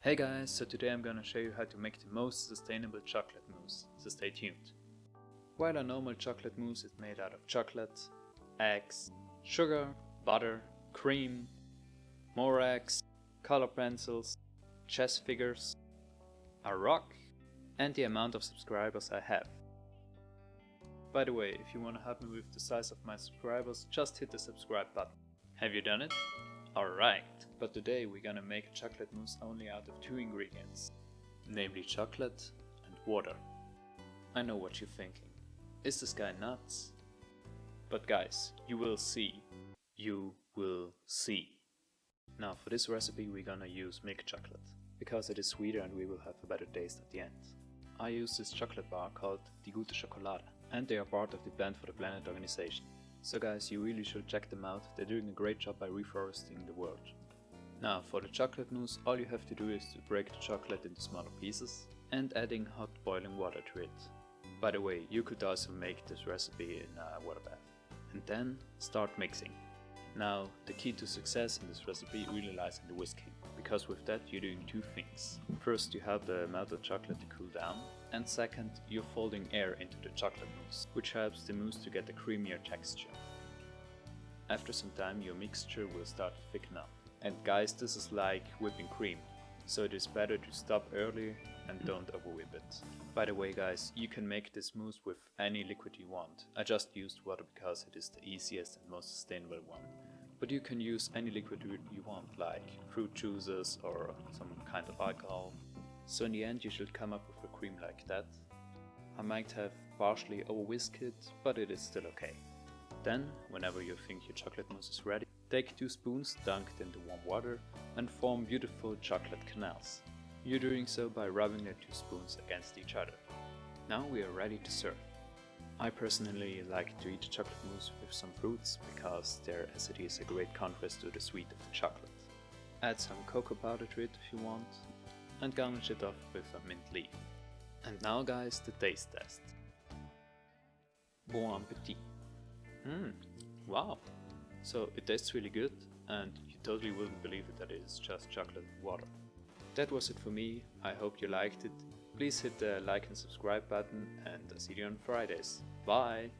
Hey guys, so today I'm gonna show you how to make the most sustainable chocolate mousse, so stay tuned. While a normal chocolate mousse is made out of chocolate, eggs, sugar, butter, cream, more eggs, color pencils, chess figures, a rock, and the amount of subscribers I have. By the way, if you wanna help me with the size of my subscribers, just hit the subscribe button. Have you done it? Alright, but today we're gonna make a chocolate mousse only out of 2 ingredients, namely chocolate and water. I know what you're thinking. Is this guy nuts? But guys, you will see. You will see. Now for this recipe we're gonna use milk chocolate, because it is sweeter and we will have a better taste at the end. I use this chocolate bar called Die Gute Schokolade, and they are part of the Plant for the Planet organization. So guys, you really should check them out, they're doing a great job by reforesting the world. Now for the chocolate mousse, all you have to do is to break the chocolate into smaller pieces and adding hot boiling water to it. By the way, you could also make this recipe in a water bath. And then start mixing. Now the key to success in this recipe really lies in the whisking, because with that you're doing 2 things. First, you help the melted chocolate to cool down, and second, you're folding air into the chocolate mousse, which helps the mousse to get a creamier texture. After some time your mixture will start to thicken up. And guys, this is like whipping cream, so it is better to stop early and don't overwhip it. By the way guys, you can make this mousse with any liquid you want. I just used water because it is the easiest and most sustainable one. But you can use any liquid you want, like fruit juices or some kind of alcohol. So in the end you should come up with a cream like that. I might have partially over-whisked it, but it is still okay. Then, whenever you think your chocolate mousse is ready, take 2 spoons dunked into warm water and form beautiful chocolate canals. You're doing so by rubbing the 2 spoons against each other. Now we are ready to serve. I personally like to eat the chocolate mousse with some fruits, because their acidity is a great contrast to the sweet of the chocolate. Add some cocoa powder to it if you want, and garnish it off with a mint leaf. And now guys, the taste test. Bon appetit! Wow! So it tastes really good, and you totally wouldn't believe it that it is just chocolate and water. That was it for me, I hope you liked it. Please hit the like and subscribe button, and I'll see you on Fridays. Bye!